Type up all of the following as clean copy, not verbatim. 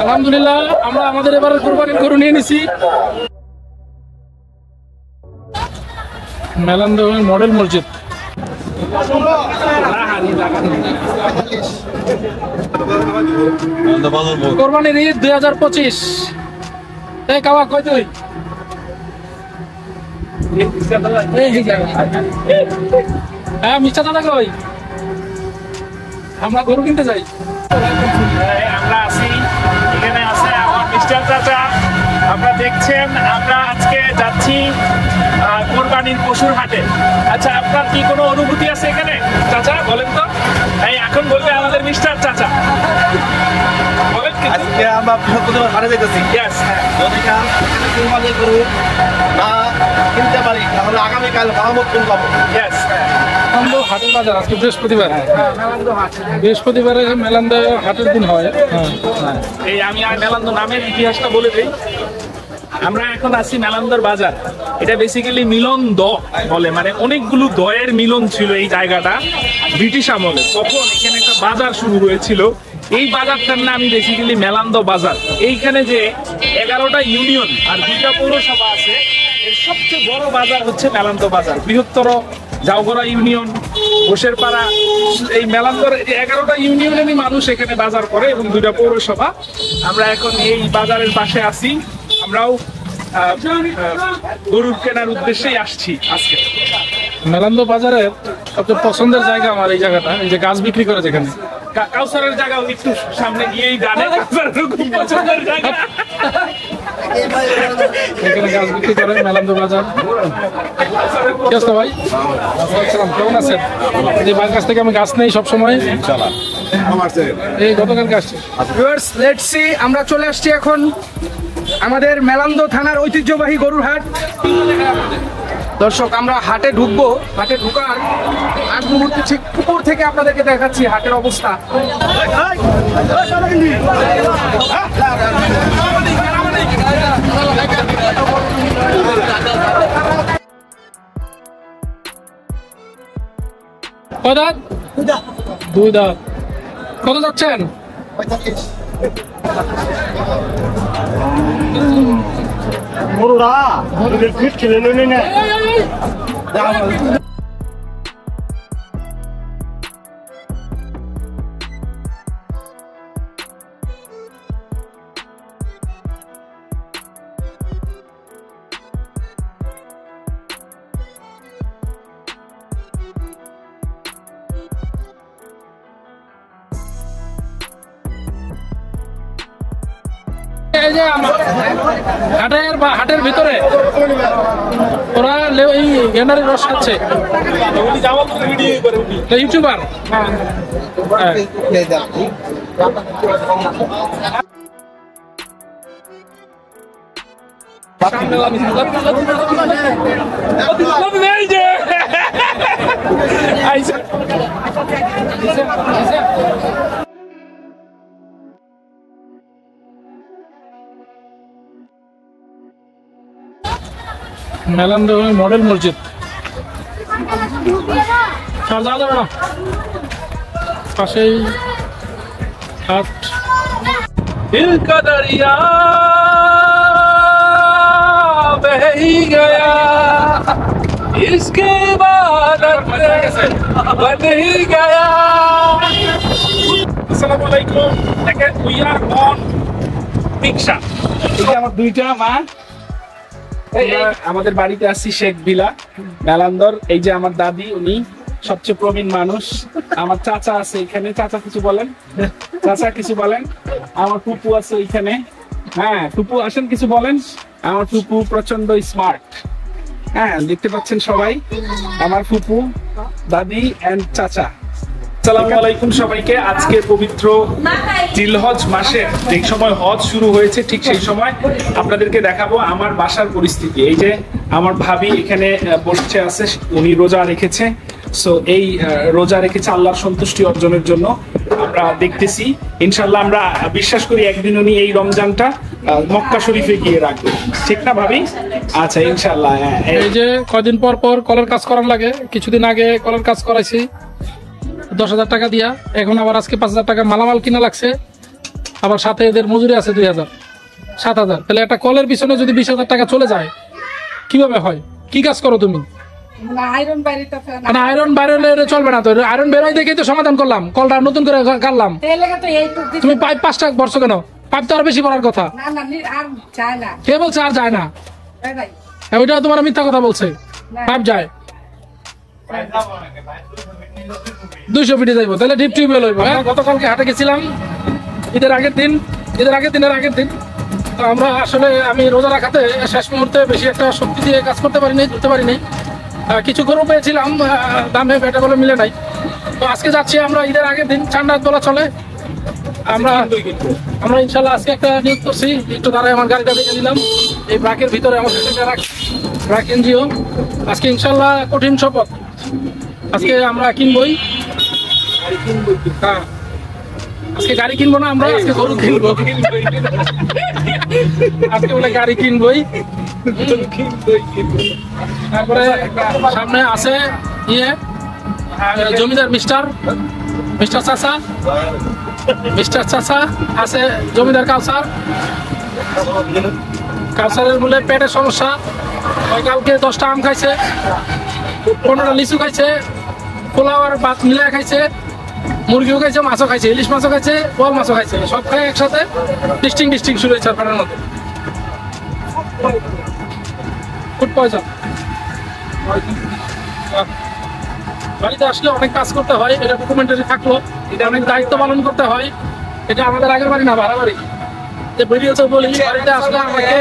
আলহামদুলিল্লাহ আমরা আমাদের এবারে কুরবানির গরু নিয়ে নিছি মেলান্দ মডেল মসজিদ। কোরবানির ঈদ 2025। এই কাওয়া কই তুই? হ্যাঁ মিষ্টা দাদা কই? আমরা গরু কিনতে যাই। আমরা আছি, এখানে আছে আমার মিস্টার চাচা। আপনারা দেখছেন আমরা আজকে যাচ্ছি কোরবানির পশুর হাটে। আচ্ছা, আপনার কি কোনো অনুভূতি আছে এখানে চাচা, বলেন তো? এই এখন বলবে আমাদের মিস্টার চাচা, বলেন। আজকে আমরা বৃহস্পতিবার হাটে যেতেছি। যদি কুরবানি গরু না কিনতে পারি তাহলে আগামীকাল মাহমুদ কুল পাবো। হাটের বাজার আজকে বৃহস্পতিবার। বৃহস্পতিবারে মেলান্দ হাটের দিন হয়। এই আমি আর মেলান্দ নামের ইতিহাসটা বলে দিই। আমরা এখন আছি মেলান্দর বাজার। এটা বেসিক্যালি মিলন দ বলে, মানে অনেকগুলো দয়ের মিলন ছিল এই জায়গাটা ব্রিটিশ আমলে। তখন এখানে একটা বাজার শুরু হয়েছিল। এই বাজারটার নাম বেসিক্যালি মেলান্দ বাজার। এইখানে যে 11টা ইউনিয়ন আর 2টা পৌরসভা আছে, এর সবচেয়ে বড় বাজার হচ্ছে মেলান্দ বাজার। বৃহত্তর জাউগড়া ইউনিয়ন, ঘোষের পাড়া, এই মেলান্দর 11টা ইউনিয়নেরই মানুষ এখানে বাজার করে এবং 2টা পৌরসভা। আমরা এখন এই বাজারের পাশে আছি। আমরাও গরুর কেনার উদ্দেশ্যেই আসছি আজকে। মেলান্দ বাজারের সবচেয়ে পছন্দের জায়গা আমার এই জায়গাটা, এই যে গাছ বিক্রি করে যেখানে। কাউসারের জায়গা একটু সামনে গিয়েই জানে খুব পছন্দের জায়গা। এখানে গাছ বিক্রি করে মেলান্দ বাজার। কি অবস্থা ভাই? কেমন আছেন? যে ভাইয়ের কাছ থেকে আমি গাছ নেই সবসময়। এই গতকালকে আসছি। লেটস সি, আমরা চলে আসছি এখন আমাদের মেলান্দ থানার ঐতিহ্যবাহী গরুর হাট। দর্শক, আমরা হাটে ঢুকবো। হাটে ঢুকার আগ মুহূর্তে ঠিক উপর থেকে আপনাদেরকে দেখাচ্ছি হাটের অবস্থা। দুই দাঁত। কত যাচ্ছেন? এই যে হাটের ভিতরে ওরা এই গেন্ডারের রস খাচ্ছে। ইউটিউবার মেলান্দ মডেল মসজিদ। যাওয়া যাবে না, পাশেই হাট। दिल का दरिया बह ही गया, इसके इबादत बन ही गया। আসসালামু আলাইকুম। দেখেন, উই আর অন রিকশা। এই যে আমার দুইটা মা, আমাদের বাড়িতে আসছি শেখ বিলা মেলান্দর। এই যে আমার দাদি, উনি সবচেয়ে প্রবীণ মানুষ। আমার চাচা আছে এখানে। চাচা কিছু বলেন, চাচা কিছু বলেন। আমার ফুপু আছে এখানে। হ্যাঁ ফুপু আসেন, কিছু বলেন। আমার ফুপু প্রচন্ড স্মার্ট। হ্যাঁ দেখতে পাচ্ছেন সবাই, আমার ফুপু, দাদি এন্ড চাচা। আসসালামু আলাইকুম সবাইকে। আজকে পবিত্র জিলহজ মাসের যে সময় হজ শুরু হয়েছে, ঠিক সেই সময় আপনাদেরকে দেখাবো আমার বাসার পরিস্থিতি। এই যে আমার ভাবি এখানে বসে আছে, উনি রোজা রেখেছে। সো এই রোজা রেখেছে আল্লাহর সন্তুষ্টি অর্জনের জন্য। আমরা দেখতেছি ইনশাল্লাহ, আমরা বিশ্বাস করি একদিন উনি এই রমজানটা মক্কা শরীফে গিয়ে রাখবে, ঠিক না ভাবি? আচ্ছা ইনশাল্লাহ। এই যে কয়দিন পর পর কলের কাজ করার লাগে। কিছুদিন আগে কলের কাজ করাইছি 10,000 টাকা দিয়া। এখন আবার আজকে 5,000 টাকা মালামাল কিনা লাগছে। আবার সাথে এদের মজুরি আছে 2000, 7000, তাহলে একটা কলের পিছনে যদি 20,000 টাকা চলে যায় কিভাবে হয়? কি কাজ করো তুমি? আয়রন বাইরে তো মানে আয়রন বাইরে চলবে না তো, আয়রন বেরোয় দেখেই তো সমাধান করলাম, কলটা নতুন করে কাটলাম। তুমি পাইপ 5টা ভরছো কেন? পাইপ তো আর বেশি ভরার কথা। না না আর যায় না, কে বলছে আর যায় না? ভাই ওইটা তোমার মিথ্যা কথা বলছে, পাইপ যায় 200 ফিটে যাইবো, তাহলে ডিপ টিউবওয়েল হইব। হ্যাঁ, গতকালকে হাটে গেছিলাম, ঈদের আগের দিন। তো আমরা আসলে আমি রোজা রাখাতে শেষ মুহূর্তে বেশি একটা শক্তি দিয়ে কাজ করতে পারিনি, ধরতে পারিনি। কিছু গরু পেয়েছিলাম, দামে বেটা বলে মিলে নাই। তো আজকে যাচ্ছি আমরা ঈদের আগের দিন, চান্ডাত বলা চলে। আমরা ইনশাল্লাহ আজকে একটা নিয়োগ করছি, একটু দাঁড়ায় আমার গাড়িটা দেখে দিলাম। এই ব্রাকের ভিতরে আমার ব্রাক এনজিও। আজকে ইনশাল্লাহ কঠিন শপথ, আজকে আমরা কিনবই। হ্যাঁ, আজকে গাড়ি কিনবো না আমরা, আজকে গরু কিনবো। আজকে বলে গাড়ি কিনবই। তারপরে সামনে আছে জমিদার মিস্টার চাচা আছে, জমিদার কাউসারের বলে পেটের সমস্যা। কালকে 10টা আম খাইছে, 15টা লিচু খাইছে, পোলাও আর ভাত মিলিয়ে খাইছে, মুরগিও খাইছে, মাছও খাইছে, ইলিশ মাছও খাইছে, বল মাছও খাইছে, সব খাই একসাথে। ডিস্টিং শুরু হয়েছে আপনার মতো। Food poison. বাড়িতে আসলে অনেক কাজ করতে হয়, এটা ডকুমেন্টারি থাকলো, এটা অনেক দায়িত্ব পালন করতে হয়। এটা আমাদের আগের বাড়ি না, ভাড়া বাড়ি। যে ভিডিওতে বলি, বাড়িতে আসলে আমাকে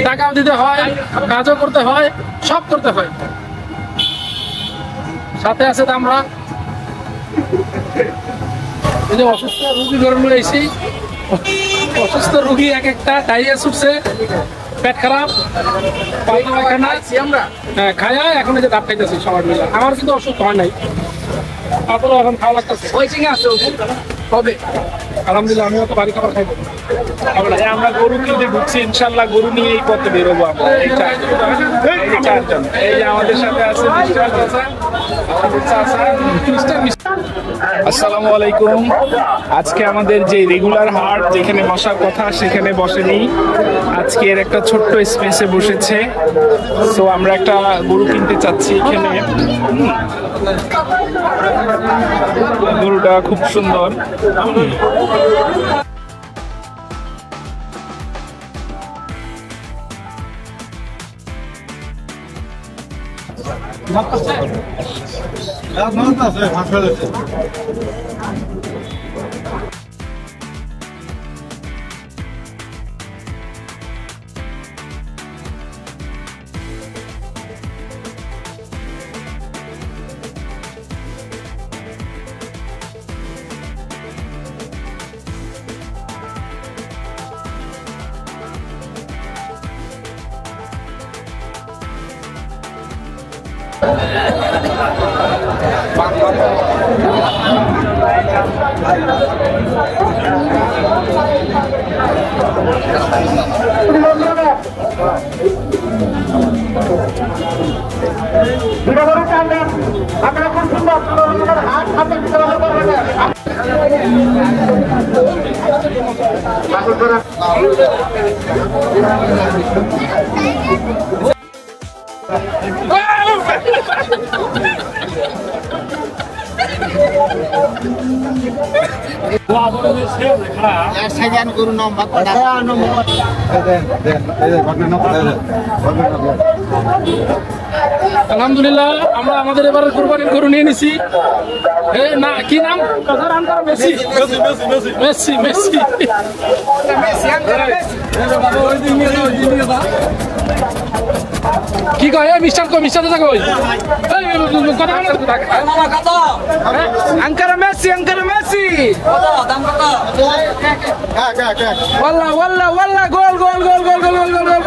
টাকাও দিতে হয়, কাজও করতে হয়, সব করতে হয়। সাথে আছে আমরা অসুস্থ রুগী ঘরে এসেছি। অসুস্থ রুগী এক একটা ডায়রিয়া ছুটছে, পেট খারাপ, আমরা খায়া এখন যে ডাব খাইতেছি সবার মিলে। আমার কিন্তু অসুস্থ হয় নাই, তারপরে এখন খাওয়া লাগতেছে। হবে আলহামদুলিল্লাহ, আমিও তো বাড়ি খাবার খাইবো। আমরা গরু কিনতে ঢুকছি, ইনশাল্লাহ গরু নিয়ে এই পথে বেরোবো আমরা। এই চারজন, এই যে আমাদের সাথে আছে আসসালামু আলাইকুম। আজকে আমাদের যে রেগুলার হাট যেখানে বসার কথা সেখানে বসেনি, আজকের একটা ছোট্ট স্পেসে বসেছে। তো আমরা একটা গরু কিনতে চাচ্ছি এখানে। গরুটা খুব সুন্দর। আলহামদুলিল্লাহ আমরা আমাদের এবার কোরবানির গরু নিয়ে নিছি। না কি নাম? মেসি মেসি মেসি কি কয় মিস্টার কই আঙ্কারা মেসি ওয়াল্লাহ ওয়াল্লাহ ওয়াল্লাহ goal goal goal goal goal goal goal goal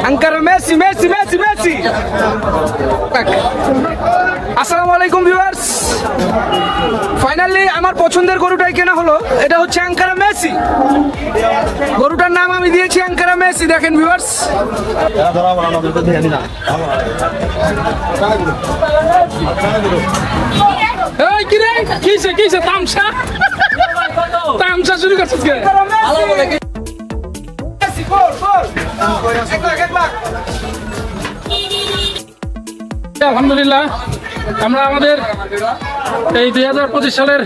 আঙ্কারা মেসি মেসি মেসি মেসি। আসসালামু আলাইকুম ভিউয়ার্স, ফাইনালি আমার পছন্দের গরুটাই কেনা হলো। এটা হচ্ছে আঙ্কারা মেসি। গরুটার নাম আমি দিয়েছি আঙ্কারা মেসি। দেখেন ভিউয়ার্স, এই কি রে কিসে তামসা তামসা শুরু করছিস কে মেসি গোল গোল এক লাখ আলহামদুলিল্লাহ আমরা আমাদের এই 2025 সালের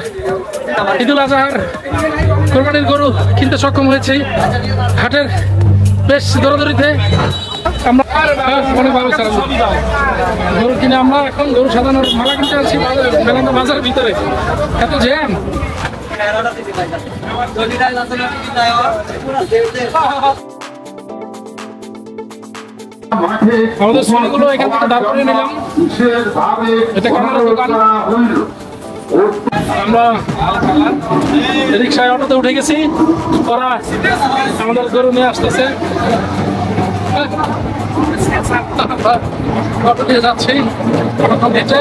ঈদুল আজহার কোরবানির গরু কিনতে সক্ষম হয়েছি হাটের বেশ দৌড়াদৌড়িতে আমরা অনেক ভালো গরু কিনে আমরা এখন গরু সাজানোর মালা কিনতে আছি মেলান্দা বাজারের ভিতরে এত জ্যাম আমাদের সোনাগুলো এখান থেকে দাঁড় করে নিলাম এটা কানার দোকান আমরা রিক্সায় অটোতে উঠে গেছি ওরা আমাদের গরু নিয়ে আসতেছে অটো দিয়ে যাচ্ছি হেঁটে